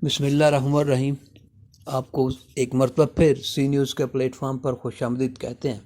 بسم اللہ الرحمن الرحیم۔ آپ کو ایک مرتبہ پھر سی نیوز کے پلیٹ فارم پر خوش آمدید کہتے ہیں۔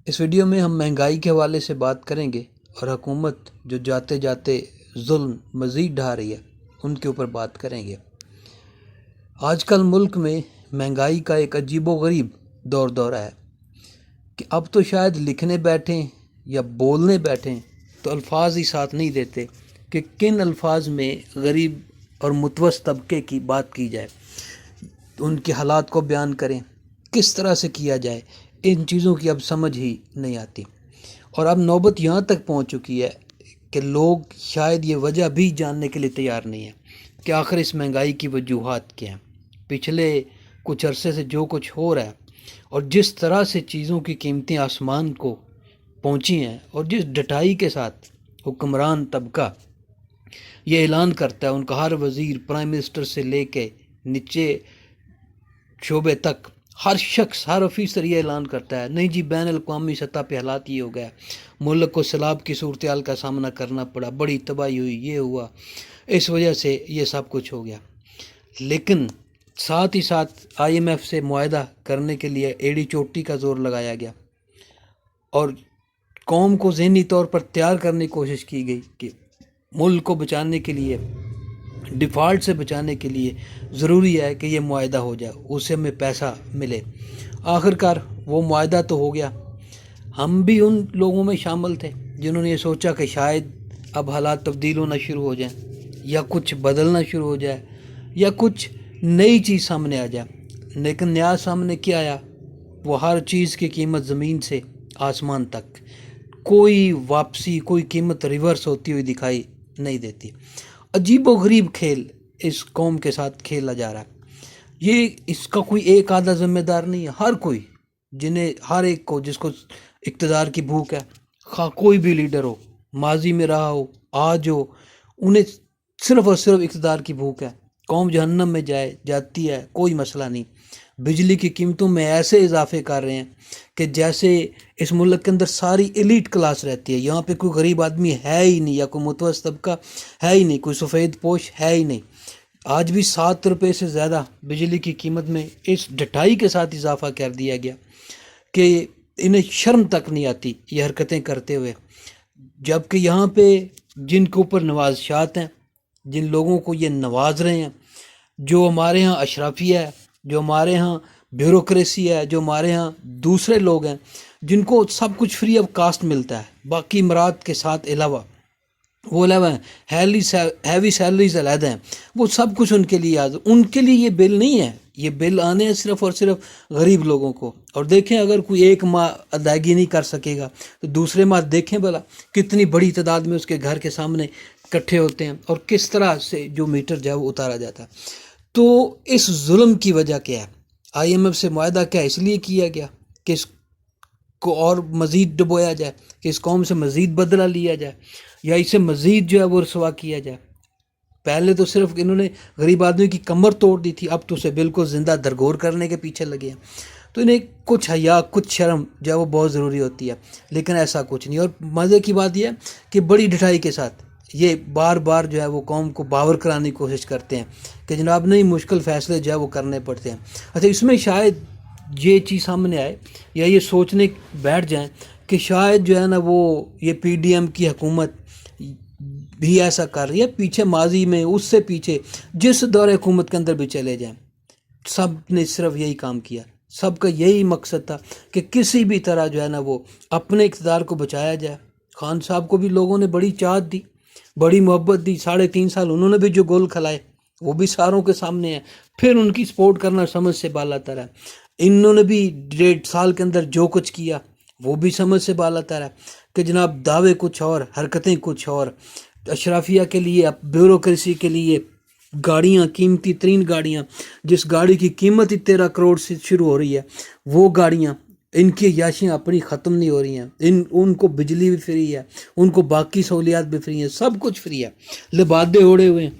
اس ویڈیو میں ہم مہنگائی کے حوالے سے بات کریں گے اور حکومت جو جاتے جاتے ظلم مزید ڈھا رہی ہے ان کے اوپر بات کریں گے۔ آج کل ملک میں مہنگائی کا ایک عجیب و غریب دورہ ہے کہ اب تو شاید لکھنے بیٹھیں یا بولنے بیٹھیں تو الفاظ ہی ساتھ نہیں دیتے کہ کن الفاظ میں غریب اور متوسط طبقے کی بات کی جائے، ان کے حالات کو بیان کریں، کس طرح سے کیا جائے۔ ان چیزوں کی اب سمجھ ہی نہیں آتی، اور اب نوبت یہاں تک پہنچ چکی ہے کہ لوگ شاید یہ وجہ بھی جاننے کے لیے تیار نہیں ہیں کہ آخر اس مہنگائی کی وجوہات کیا ہیں۔ پچھلے کچھ عرصے سے جو کچھ ہو رہا ہے اور جس طرح سے چیزوں کی قیمتیں آسمان کو پہنچی ہیں، اور جس ڈٹائی کے ساتھ حکمران طبقہ یہ اعلان کرتا ہے، ان کا ہر وزیر پرائم منسٹر سے لے کے نیچے شعبے تک ہر شخص، ہر افیسر یہ اعلان کرتا ہے نہیں جی بین الاقوامی سطح پہ حالات یہ ہو گیا، ملک کو سیلاب کی صورتحال کا سامنا کرنا پڑا، بڑی تباہی ہوئی، یہ ہوا، اس وجہ سے یہ سب کچھ ہو گیا۔ لیکن ساتھ ہی ساتھ IMF سے معاہدہ کرنے کے لیے ایڑی چوٹی کا زور لگایا گیا اور قوم کو ذہنی طور پر تیار کرنے کی کوشش کی گئی کہ ملک کو بچانے کے لیے، ڈیفالٹ سے بچانے کے لیے ضروری ہے کہ یہ معاہدہ ہو جائے، اسے ہمیں پیسہ ملے۔ آخر کار وہ معاہدہ تو ہو گیا۔ ہم بھی ان لوگوں میں شامل تھے جنہوں نے یہ سوچا کہ شاید اب حالات تبدیل ہونا شروع ہو جائیں، یا کچھ بدلنا شروع ہو جائے، یا کچھ نئی چیز سامنے آ جائے۔ لیکن نیا سامنے کیا آیا؟ وہ ہر چیز کی قیمت زمین سے آسمان تک، کوئی واپسی، کوئی قیمت ریورس ہوتی ہوئی دکھائی نہیں دیتی۔ عجیب و غریب کھیل اس قوم کے ساتھ کھیلا جا رہا ہے۔ یہ اس کا کوئی ایک آدھا ذمہ دار نہیں ہے، ہر کوئی، ہر ایک کو، جس کو اقتدار کی بھوک ہے، خواہ کوئی بھی لیڈر ہو، ماضی میں رہا ہو، آج ہو، انہیں صرف اور صرف اقتدار کی بھوک ہے۔ قوم جہنم میں جاتی ہے، کوئی مسئلہ نہیں۔ بجلی کی قیمتوں میں ایسے اضافے کر رہے ہیں کہ جیسے اس ملک کے اندر ساری ایلیٹ کلاس رہتی ہے، یہاں پہ کوئی غریب آدمی ہے ہی نہیں، یا کوئی متوسط طبقہ ہے ہی نہیں، کوئی سفید پوش ہے ہی نہیں۔ آج بھی 7 روپے سے زیادہ بجلی کی قیمت میں اس ڈٹائی کے ساتھ اضافہ کر دیا گیا کہ انہیں شرم تک نہیں آتی یہ حرکتیں کرتے ہوئے، جبکہ یہاں پہ جن کے اوپر نوازشات ہیں، جن لوگوں کو یہ نواز رہے ہیں، جو ہمارے ہاں اشرافیہ ہے، جو ہمارے ہاں بیوروکریسی ہے، جو ہمارے ہاں دوسرے لوگ ہیں جن کو سب کچھ فری آف کاسٹ ملتا ہے، باقی امراض کے ساتھ علاوہ، وہ علاوہ ہیوی سیلریز علیحدہ ہیں، وہ سب کچھ ان کے لیے ان کے لیے یہ بل نہیں ہے۔ یہ بل آنے ہیں صرف اور صرف غریب لوگوں کو۔ اور دیکھیں اگر کوئی ایک ماہ ادائیگی نہیں کر سکے گا تو دوسرے ماہ دیکھیں بھلا کتنی بڑی تعداد میں اس کے گھر کے سامنے اکٹھے ہوتے ہیں، اور کس طرح سے جو میٹر جو ہے وہ اتارا جاتا ہے۔ تو اس ظلم کی وجہ کیا ہے؟ IMF سے معاہدہ کیا اس لیے کیا گیا کہ اس کو اور مزید ڈبویا جائے، کہ اس قوم سے مزید بدلہ لیا جائے، یا اسے مزید جو ہے وہ رسوا کیا جائے؟ پہلے تو صرف انہوں نے غریب آدمی کی کمر توڑ دی تھی، اب تو اسے بالکل زندہ درگور کرنے کے پیچھے لگے ہیں۔ تو انہیں کچھ حیا، کچھ شرم جو ہے وہ بہت ضروری ہوتی ہے، لیکن ایسا کچھ نہیں۔ اور مزے کی بات یہ ہے کہ بڑی ڈٹائی کے ساتھ یہ بار بار جو ہے وہ قوم کو باور کرانے کی کوشش کرتے ہیں کہ جناب نہیں، مشکل فیصلے جو ہے وہ کرنے پڑتے ہیں۔ اچھا، اس میں شاید یہ چیز سامنے آئے یا یہ سوچنے بیٹھ جائیں کہ شاید جو ہے نا وہ یہ PDM کی حکومت بھی ایسا کر رہی ہے، پیچھے ماضی میں، اس سے پیچھے جس دور حکومت کے اندر بھی چلے جائیں، سب نے صرف یہی کام کیا، سب کا یہی مقصد تھا کہ کسی بھی طرح جو ہے نا وہ اپنے اقتدار کو بچایا جائے۔ خان صاحب کو بھی لوگوں نے بڑی چاہت دی، بڑی محبت دی، 3.5 سال انہوں نے بھی جو گول کھلائے وہ بھی ساروں کے سامنے ہیں۔ پھر ان کی سپورٹ کرنا سمجھ سے بالا تر ہے۔ انہوں نے بھی 1.5 سال کے اندر جو کچھ کیا وہ بھی سمجھ سے بالا تر ہے کہ جناب دعوے کچھ اور، حرکتیں کچھ اور، اشرافیہ کے لیے، بیوروکریسی کے لیے گاڑیاں، قیمتی ترین گاڑیاں، جس گاڑی کی قیمت ہی 13 کروڑ سے شروع ہو رہی ہے، وہ گاڑیاں، ان کی عیاشیاں اپنی ختم نہیں ہو رہی ہیں۔ ان کو بجلی بھی فری ہے، ان کو باقی سہولیات بھی فری ہیں، سب کچھ فری ہے، لبادے اوڑے ہوئے ہیں،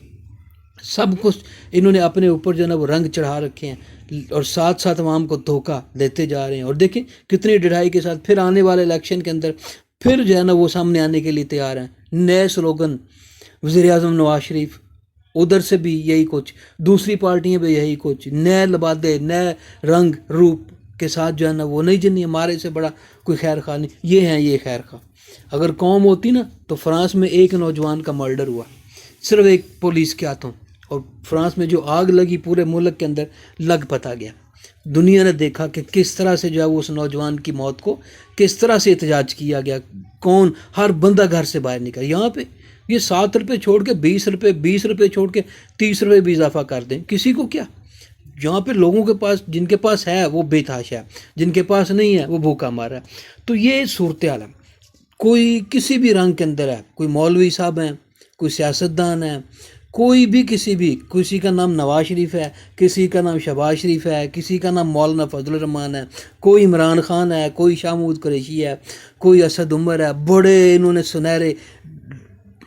سب کچھ انہوں نے اپنے اوپر جو ہے نا وہ رنگ چڑھا رکھے ہیں، اور ساتھ ساتھ عوام کو دھوکہ دیتے جا رہے ہیں۔ اور دیکھیں کتنی ڈرائی کے ساتھ پھر آنے والے الیکشن کے اندر پھر جو ہے نا وہ سامنے آنے کے لیے تیار ہیں، نئے سلوگن، وزیر اعظم نواز شریف ادھر سے بھی یہی کچھ، دوسری پارٹیاں بھی یہی کچھ، نئے لبادے نئے رنگ روپ کے ساتھ جو ہے نا وہ نہیں جنی ہمارے سے بڑا کوئی خیر خواہ نہیں، یہ ہیں یہ خیر خواہ۔ اگر قوم ہوتی نا تو فرانس میں ایک نوجوان کا مرڈر ہوا صرف ایک پولیس کے ہاتھوں، اور فرانس میں جو آگ لگی پورے ملک کے اندر لگ پتا گیا۔ دنیا نے دیکھا کہ کس طرح سے جو ہے وہ اس نوجوان کی موت کو کس طرح سے احتجاج کیا گیا، کون ہر بندہ گھر سے باہر نکلا۔ یہاں پہ یہ 7 روپے چھوڑ کے 20 روپے، 20 روپے چھوڑ کے 30 روپے بھی اضافہ کر دیں، کسی کو کیا؟ یہاں پہ لوگوں کے پاس، جن کے پاس ہے وہ بے تحاشا ہے، جن کے پاس نہیں ہے وہ بھوکا مارا ہے۔ تو یہ صورتحال ہے، کوئی کسی بھی رنگ کے اندر ہے، کوئی مولوی صاحب ہیں، کوئی سیاستدان ہے، کوئی بھی کسی کا نام نواز شریف ہے، کسی کا نام شہباز شریف ہے، کسی کا نام مولانا فضل الرحمان ہے، کوئی عمران خان ہے، کوئی شاہ محمود قریشی ہے، کوئی اسد عمر ہے، بڑے انہوں نے سنہرے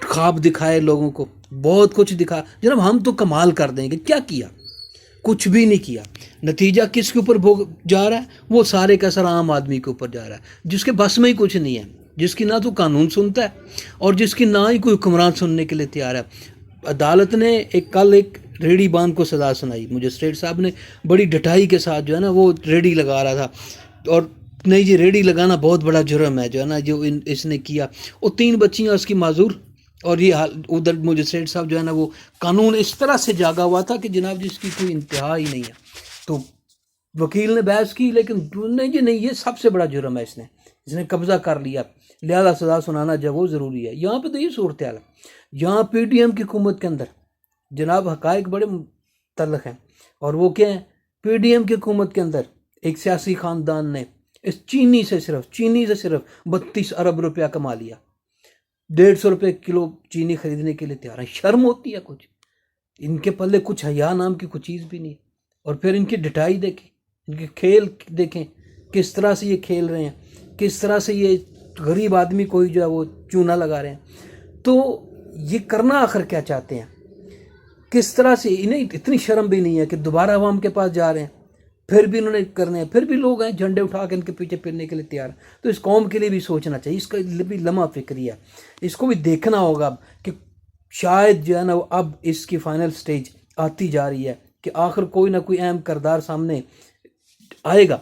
خواب دکھائے لوگوں کو، بہت کچھ دکھا۔ جناب ہم تو کمال کر دیں گے، کیا کیا؟ کچھ بھی نہیں کیا۔ نتیجہ کس کے اوپر جا رہا ہے؟ وہ سارے کا سارا عام آدمی کے اوپر جا رہا ہے، جس کے بس میں ہی کچھ نہیں ہے، جس کی نہ تو قانون سنتا ہے اور جس کی نہ ہی کوئی حکمران سننے کے لیے تیار ہے۔ عدالت نے کل ایک ریڑھی باندھ کو سزا سنائی، مجسٹریٹ صاحب نے بڑی ڈٹائی کے ساتھ جو ہے نا وہ ریڑھی لگا رہا تھا، اور نہیں جی ریڑھی لگانا بہت بڑا جرم ہے جو ہے نا جو اس نے کیا۔ اور 3 بچیاں اس کی معذور، اور یہ ادھر مجسٹریٹ صاحب جو ہے نا وہ قانون اس طرح سے جاگا ہوا تھا کہ جناب جس کی کوئی انتہا ہی نہیں ہے۔ تو وکیل نے بحث کی، لیکن نہیں جی نہیں، یہ سب سے بڑا جرم ہے، اس نے قبضہ کر لیا، لہذا سزا سنانا جب وہ ضروری ہے۔ یہاں پہ تو یہ صورتحال ہے۔ یہاں پی ٹی ایم کی حکومت کے اندر جناب حقائق بڑے تلخ ہیں، اور وہ کیا ہیں؟ پی ڈی ایم کی حکومت کے اندر ایک سیاسی خاندان نے اس چینی سے صرف 32 ارب روپیہ کما لیا، 150 روپے کلو چینی خریدنے کے لیے تیار ہیں۔ شرم ہوتی ہے کچھ؟ ان کے پلے کچھ حیا نام کی کوئی چیز بھی نہیں۔ اور پھر ان کی ڈٹائی دیکھیں، ان کے کھیل دیکھیں، کس طرح سے یہ کھیل رہے ہیں، کس طرح سے یہ غریب آدمی کو جو ہے وہ چونا لگا رہے ہیں۔ تو یہ کرنا آخر کیا چاہتے ہیں؟ کس طرح سے انہیں اتنی شرم بھی نہیں ہے کہ دوبارہ عوام کے پاس جا رہے ہیں، پھر بھی انہوں نے کرنے ہیں، پھر بھی لوگ ہیں جھنڈے اٹھا کے ان کے پیچھے پھرنے کے لیے تیار ہیں۔ تو اس قوم کے لیے بھی سوچنا چاہیے، اس کا بھی لمحہ فکری ہے، اس کو بھی دیکھنا ہوگا اب کہ شاید جو ہے نا اب اس کی فائنل سٹیج آتی جا رہی ہے کہ آخر کوئی نہ کوئی اہم کردار سامنے آئے گا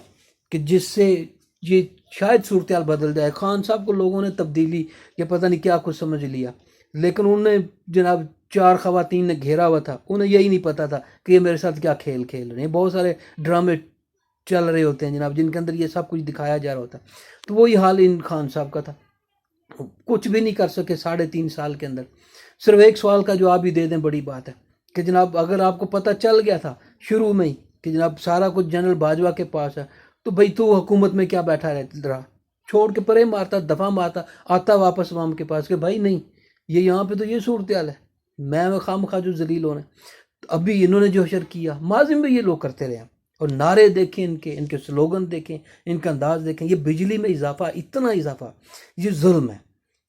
کہ جس سے یہ شاید صورتحال بدل جائے۔ خان صاحب کو لوگوں نے تبدیلی یا پتہ نہیں کیا کچھ سمجھ لیا، لیکن انہوں نے جناب 4 خواتین نے گھیرا ہوا تھا، انہیں یہی نہیں پتا تھا کہ یہ میرے ساتھ کیا کھیل کھیل رہے ہیں۔ بہت سارے ڈرامے چل رہے ہوتے ہیں جناب جن کے اندر یہ سب کچھ دکھایا جا رہا ہوتا ہے۔ تو وہی حال ان خان صاحب کا تھا، کچھ بھی نہیں کر سکے 3.5 سال کے اندر۔ صرف ایک سوال کا جواب ہی دے دیں، بڑی بات ہے کہ جناب اگر آپ کو پتہ چل گیا تھا شروع میں ہی کہ جناب سارا کچھ جنرل باجوہ کے پاس ہے، تو بھئی تو حکومت میں کیا بیٹھا رہا، چھوڑ کے پرے مارتا، دفعہ مارتا، آتا واپس عوام کے پاس کہ بھائی نہیں، یہ یہاں پہ تو یہ صورتحال ہے، میں خام خواہ جو ذلیل ہونا ہے۔ ابھی انہوں نے جو حشر کیا، ماضی میں یہ لوگ کرتے رہے ہیں، اور نعرے دیکھیں ان کے سلوگن دیکھیں، ان کا انداز دیکھیں۔ یہ بجلی میں اضافہ، اتنا اضافہ، یہ ظلم ہے۔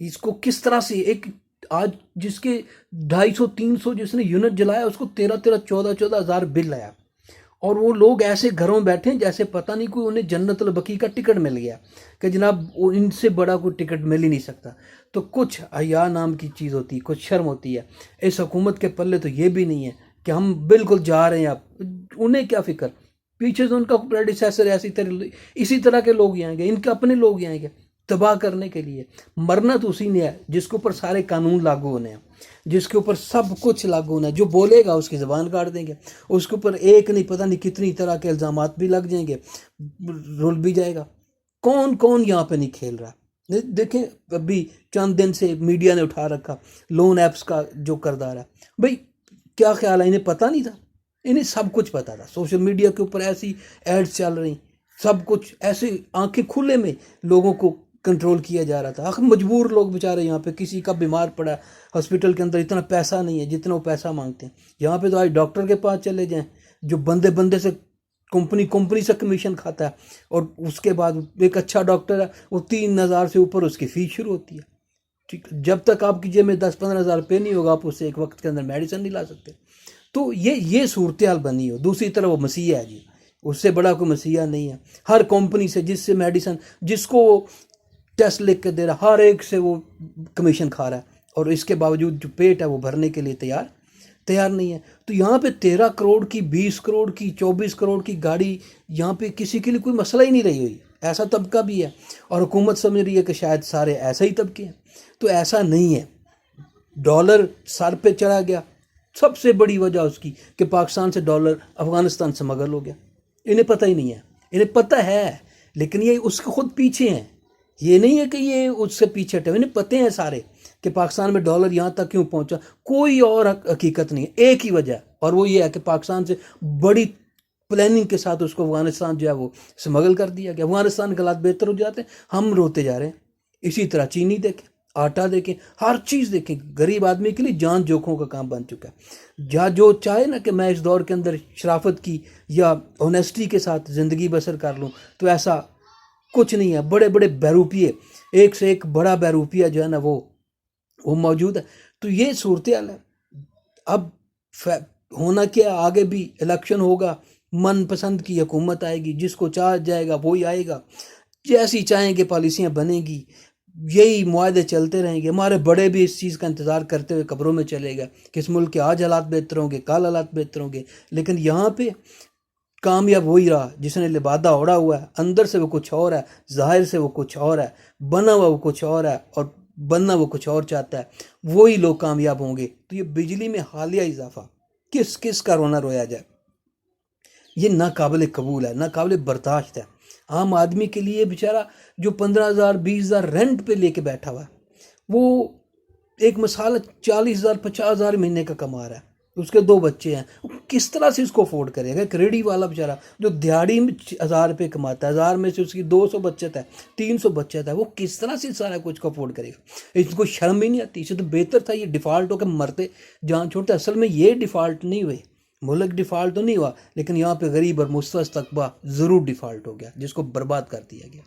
اس کو کس طرح سے ایک آج جس کے 250-300 جس نے یونٹ جلایا، اس کو 14 ہزار بل آیا، اور وہ لوگ ایسے گھروں بیٹھے جیسے پتہ نہیں کوئی انہیں جنت البقیع کا ٹکٹ مل گیا کہ جناب ان سے بڑا کوئی ٹکٹ مل ہی نہیں سکتا۔ تو کچھ حیا نام کی چیز ہوتی ہے، کچھ شرم ہوتی ہے۔ اس حکومت کے پلے تو یہ بھی نہیں ہے کہ ہم بالکل جا رہے ہیں، اب انہیں کیا فکر، پیچھے سے ان کا پریڈیسیسر اسی طرح کے لوگ آئیں گے، ان کے اپنے لوگ آئیں گے تباہ کرنے کے لیے۔ مرنا تو اسی نے ہے جس کے اوپر سارے قانون لاگو ہونے ہیں، جس کے اوپر سب کچھ لاگو ہونا ہے۔ جو بولے گا اس کی زبان کاٹ دیں گے، اس کے اوپر ایک نہیں پتہ نہیں کتنی طرح کے الزامات بھی لگ جائیں گے، رول بھی جائے گا۔ کون یہاں پہ نہیں کھیل رہا؟ دیکھیں ابھی چند دن سے میڈیا نے اٹھا رکھا لون ایپس کا جو کردار ہے۔ بھئی کیا خیال ہے، انہیں پتہ نہیں تھا؟ انہیں سب کچھ پتہ تھا۔ سوشل میڈیا کے اوپر ایسی ایڈز چل رہی، سب کچھ ایسے آنکھیں کھلے میں لوگوں کو کنٹرول کیا جا رہا تھا۔ آخر مجبور لوگ بیچارے، یہاں پہ کسی کا بیمار پڑا ہاسپٹل کے اندر اتنا پیسہ نہیں ہے جتنا وہ پیسہ مانگتے ہیں۔ یہاں پہ تو آج ڈاکٹر کے پاس چلے جائیں جو بندے سے کمپنی سے کمیشن کھاتا ہے، اور اس کے بعد ایک اچھا ڈاکٹر ہے وہ 3,000 سے اوپر اس کی فیس شروع ہوتی ہے۔ ٹھیک، جب تک آپ کی جیب میں 10-15 ہزار روپے نہیں ہوگا آپ اس سے ایک وقت کے اندر میڈیسن نہیں لا سکتے۔ تو یہ صورتحال بنی ہو۔ دوسری طرف وہ مسیح ہے جی، اس سے بڑا کوئی مسیح نہیں ہے۔ ہر کمپنی سے جس سے میڈیسن، جس کو وہ ٹیسٹ لکھ کے دے رہا، ہر ایک سے وہ کمیشن کھا رہا ہے، اور اس کے باوجود جو پیٹ ہے وہ بھرنے کے لیے تیار نہیں ہے. تو یہاں پہ 13 کروڑ کی، 20 کروڑ کی، 24 کروڑ کی گاڑی یہاں پہ کسی کے لیے کوئی مسئلہ ہی نہیں رہی ہوئی. ایسا طبقہ بھی ہے اور حکومت سمجھ رہی ہے کہ شاید سارے ایسا ہی طبقے ہیں. تو ایسا نہیں ہے. ڈالر سر پہ چڑھا گیا. سب سے بڑی وجہ اس کی کہ پاکستان سے ڈالر افغانستان سے مغل ہو گیا. انہیں پتہ ہی نہیں ہے. انہیں پتہ ہے لیکن یہ اس کے خود پیچھے ہیں. یہ نہیں ہے کہ یہ اس سے پیچھے ہٹے. انہیں پتہ ہیں سارے کہ پاکستان میں ڈالر یہاں تک کیوں پہنچا. کوئی اور حقیقت نہیں ہے. ایک ہی وجہ اور وہ یہ ہے کہ پاکستان سے بڑی پلاننگ کے ساتھ اس کو افغانستان جو ہے وہ سمگل کر دیا گیا. افغانستان کے حالات بہتر ہو جاتے ہیں، ہم روتے جا رہے ہیں. اسی طرح چینی دیکھیں، آٹا دیکھیں، ہر چیز دیکھیں. غریب آدمی کے لیے جان جوکھوں کا کام بن چکا ہے. جہاں جو چاہے نا کہ میں اس دور کے اندر شرافت کی یا اونیسٹی کے ساتھ زندگی بسر کر لوں، تو ایسا کچھ نہیں ہے. بڑے بڑے بیروپیے، ایک سے ایک بڑا بیروپیہ جو ہے نا وہ موجود ہے. تو یہ صورتحال ہے. اب ہونا کیا، آگے بھی الیکشن ہوگا، من پسند کی حکومت آئے گی، جس کو چاہ جائے گا وہی آئے گا، جیسی چاہیں گے پالیسیاں بنیں گی، یہی معاہدے چلتے رہیں گے. ہمارے بڑے بھی اس چیز کا انتظار کرتے ہوئے قبروں میں چلے گئے کہ اس ملک کے آج حالات بہتر ہوں گے، کل حالات بہتر ہوں گے. لیکن یہاں پہ کامیاب وہی رہا جس نے لبادہ اوڑا ہوا ہے. اندر سے وہ کچھ اور ہے، ظاہر سے وہ کچھ اور ہے، بنا ہوا وہ کچھ اور ہے اور بننا وہ کچھ اور چاہتا ہے. وہی لوگ کامیاب ہوں گے. تو یہ بجلی میں حالیہ اضافہ کس کا رونا رویا جائے، یہ ناقابل قبول ہے، ناقابل برداشت ہے. عام آدمی کے لیے بیچارہ جو 15,000 20,000 رینٹ پہ لے کے بیٹھا ہوا ہے، وہ ایک مثال 40,000 50,000 مہینے کا کما رہا ہے. اس کے 2 بچے ہیں. وہ کس طرح سے اس کو افورڈ کرے گا؟ ایک ریڑھی والا بیچارہ جو دیہڑی میں 1,000 روپے کماتا ہے، 1,000 میں سے اس کی 200 بچت ہے، 300 بچت ہے، وہ کس طرح سے سارا کچھ کو افورڈ کرے گا؟ اس کو شرم ہی نہیں آتی. اسے تو بہتر تھا یہ ڈیفالٹ ہو کے مرتے جان چھوڑتے. اصل میں یہ ڈیفالٹ نہیں ہوئے، ملک ڈیفالٹ تو نہیں ہوا، لیکن یہاں پہ غریب اور مستضعف طبقہ ضرور ڈیفالٹ ہو گیا، جس کو برباد کر دیا گیا.